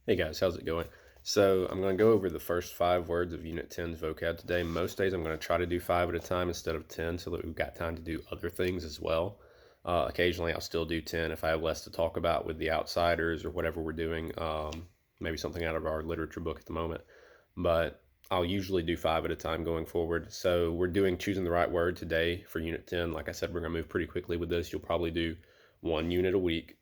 Hey guys, how's it going? So I'm going to go over the first 5 words of Unit 10's vocab today. Most days I'm going to try to do 5 at a time instead of 10 so that we've got time to do other things as well. Occasionally I'll still do 10 if I have less to talk about with the outsiders or whatever we're doing, maybe something out of our literature book at the moment. But I'll usually do 5 at a time going forward. So we're doing choosing the right word today for Unit 10. Like I said, we're going to move pretty quickly with this. You'll probably do 1 unit a week.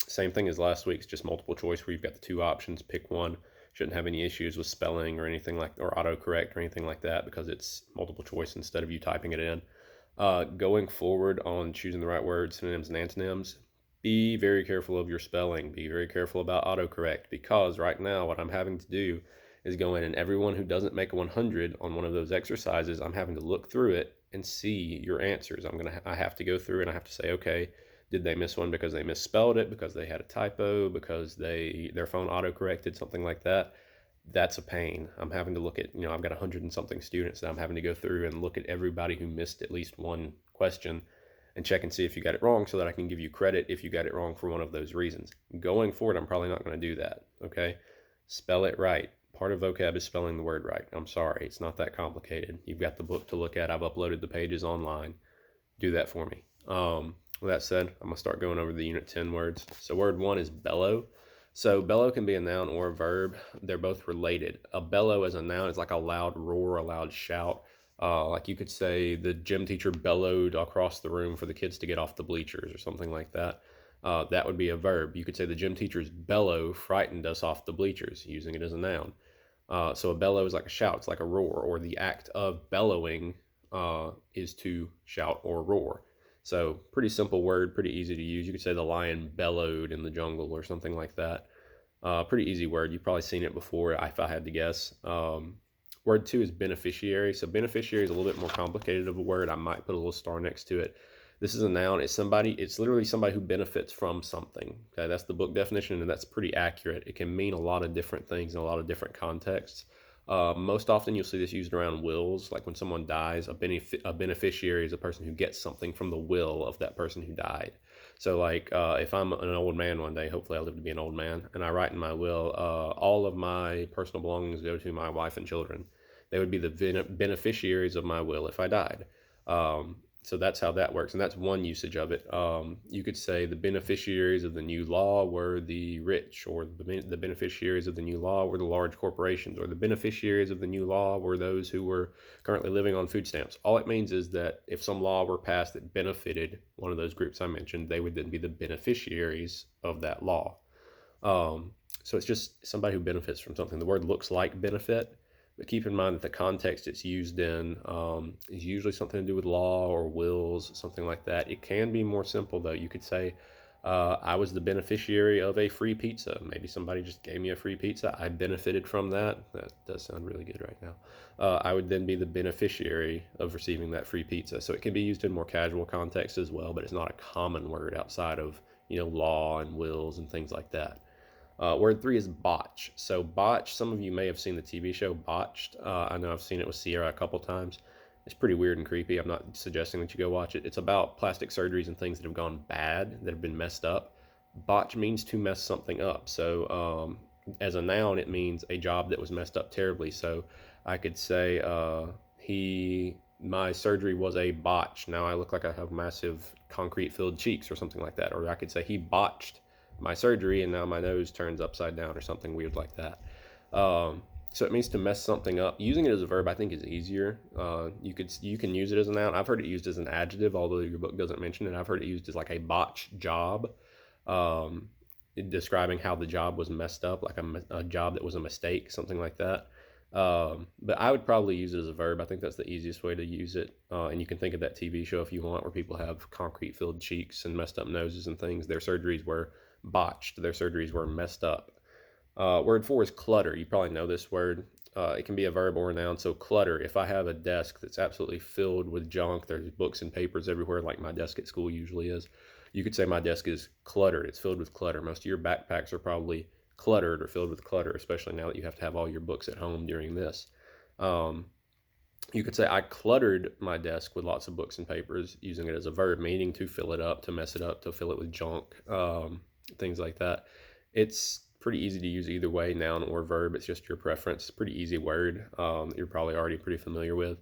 Same thing as last week's, just multiple choice where you've got the 2 options, pick one. Shouldn't have any issues with spelling or anything like, or autocorrect or anything like that because it's multiple choice instead of you typing it in. Going forward on choosing the right words, synonyms and antonyms, be very careful of your spelling. Be very careful about autocorrect because right now what I'm having to do is go in and everyone who doesn't make a 100 on one of those exercises, I'm having to look through it and see your answers. I have to go through and I have to say, okay, did they miss one because they misspelled it, because they had a typo, because their phone autocorrected, something like that? That's a pain. I'm having to look at, I've got 100 and something students that I'm having to go through and look at everybody who missed at least one question and check and see if you got it wrong so that I can give you credit if you got it wrong for one of those reasons. Going forward, I'm probably not going to do that, okay? Spell it right. Part of vocab is spelling the word right. I'm sorry, it's not that complicated. You've got the book to look at. I've uploaded the pages online. Do that for me. With that said, I'm going to start going over the Unit 10 words. So word 1 is bellow. So bellow can be a noun or a verb. They're both related. A bellow as a noun is like a loud roar, a loud shout. Like you could say the gym teacher bellowed across the room for the kids to get off the bleachers or something like that. That would be a verb. You could say the gym teacher's bellow frightened us off the bleachers, using it as a noun. So a bellow is like a shout, it's like a roar, or the act of bellowing is to shout or roar. So pretty simple word, pretty easy to use. You could say the lion bellowed in the jungle or something like that. Pretty easy word. You've probably seen it before if I had to guess. Word 2 is beneficiary. So beneficiary is a little bit more complicated of a word. I might put a little star next to it. This is a noun. It's literally somebody who benefits from something. Okay, that's the book definition, and that's pretty accurate. It can mean a lot of different things in a lot of different contexts. Most often you'll see this used around wills, like when someone dies, a beneficiary is a person who gets something from the will of that person who died. So like if I'm an old man one day, hopefully I live to be an old man, and I write in my will, all of my personal belongings go to my wife and children. They would be the beneficiaries of my will if I died. So that's how that works, and that's one usage of it. You could say the beneficiaries of the new law were the rich, or the beneficiaries of the new law were the large corporations, or the beneficiaries of the new law were those who were currently living on food stamps. All it means is that if some law were passed that benefited one of those groups I mentioned, they would then be the beneficiaries of that law. So it's just somebody who benefits from something. The word looks like benefit, but keep in mind that the context it's used in is usually something to do with law or wills, something like that. It can be more simple, though. You could say, I was the beneficiary of a free pizza. Maybe somebody just gave me a free pizza. I benefited from that. That does sound really good right now. I would then be the beneficiary of receiving that free pizza. So it can be used in more casual context as well, but it's not a common word outside of, law and wills and things like that. Word 3 is botch. So botch, some of you may have seen the TV show Botched. I know I've seen it with Sierra a couple times. It's pretty weird and creepy. I'm not suggesting that you go watch it. It's about plastic surgeries and things that have gone bad, that have been messed up. Botch means to mess something up. So as a noun, it means a job that was messed up terribly. So I could say, my surgery was a botch. Now I look like I have massive concrete filled cheeks or something like that. Or I could say he botched my surgery and now my nose turns upside down or something weird like that. So it means to mess something up. Using it as a verb, I think, is easier. You can use it as a noun. I've heard it used as an adjective, although your book doesn't mention it. I've heard it used as like a botch job, describing how the job was messed up, like a job that was a mistake, something like that. But I would probably use it as a verb. I think that's the easiest way to use it. And you can think of that TV show if you want, where people have concrete filled cheeks and messed up noses and things. Their surgeries were botched. Their surgeries were messed up. Word 4 is clutter. You probably know this word. It can be a verb or a noun. So clutter, if I have a desk that's absolutely filled with junk, there's books and papers everywhere, like my desk at school usually is, you could say my desk is cluttered. It's filled with clutter. Most of your backpacks are probably cluttered or filled with clutter, especially now that you have to have all your books at home during this. You could say I cluttered my desk with lots of books and papers, using it as a verb, meaning to fill it up, to mess it up, to fill it with junk, things like that. It's pretty easy to use either way, noun or verb. It's just your preference. Pretty easy word that you're probably already pretty familiar with.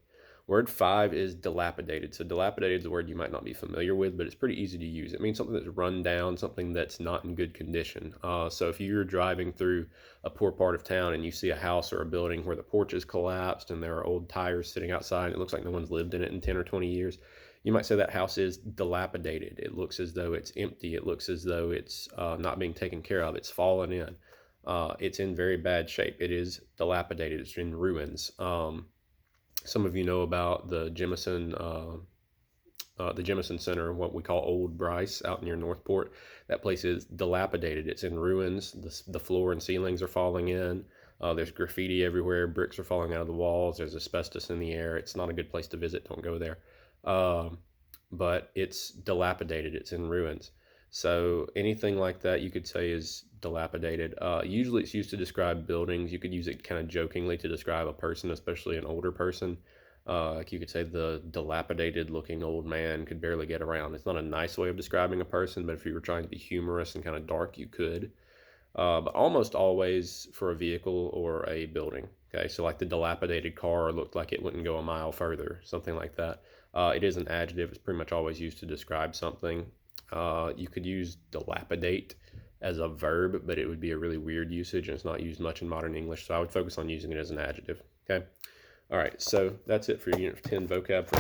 Word 5 is dilapidated. So dilapidated is a word you might not be familiar with, but it's pretty easy to use. It means something that's run down, something that's not in good condition. So if you're driving through a poor part of town and you see a house or a building where the porch is collapsed and there are old tires sitting outside and it looks like no one's lived in it in 10 or 20 years, you might say that house is dilapidated. It looks as though it's empty. It looks as though it's not being taken care of. It's fallen in. It's in very bad shape. It is dilapidated. It's in ruins. Some of you know about the Jemison Center, what we call Old Bryce, out near Northport. That place is dilapidated. It's in ruins. The floor and ceilings are falling in. There's graffiti everywhere. Bricks are falling out of the walls. There's asbestos in the air. It's not a good place to visit. Don't go there. But it's dilapidated. It's in ruins. So anything like that you could say is dilapidated. Usually it's used to describe buildings. You could use it kind of jokingly to describe a person, especially an older person. Like you could say the dilapidated looking old man could barely get around. It's not a nice way of describing a person, but if you were trying to be humorous and kind of dark, you could. But almost always for a vehicle or a building. Okay, so like the dilapidated car looked like it wouldn't go a mile further, something like that. It is an adjective. It's pretty much always used to describe something. You could use dilapidate as a verb, but it would be a really weird usage and it's not used much in modern English. So I would focus on using it as an adjective. Okay. All right. So that's it for Unit 10 vocab for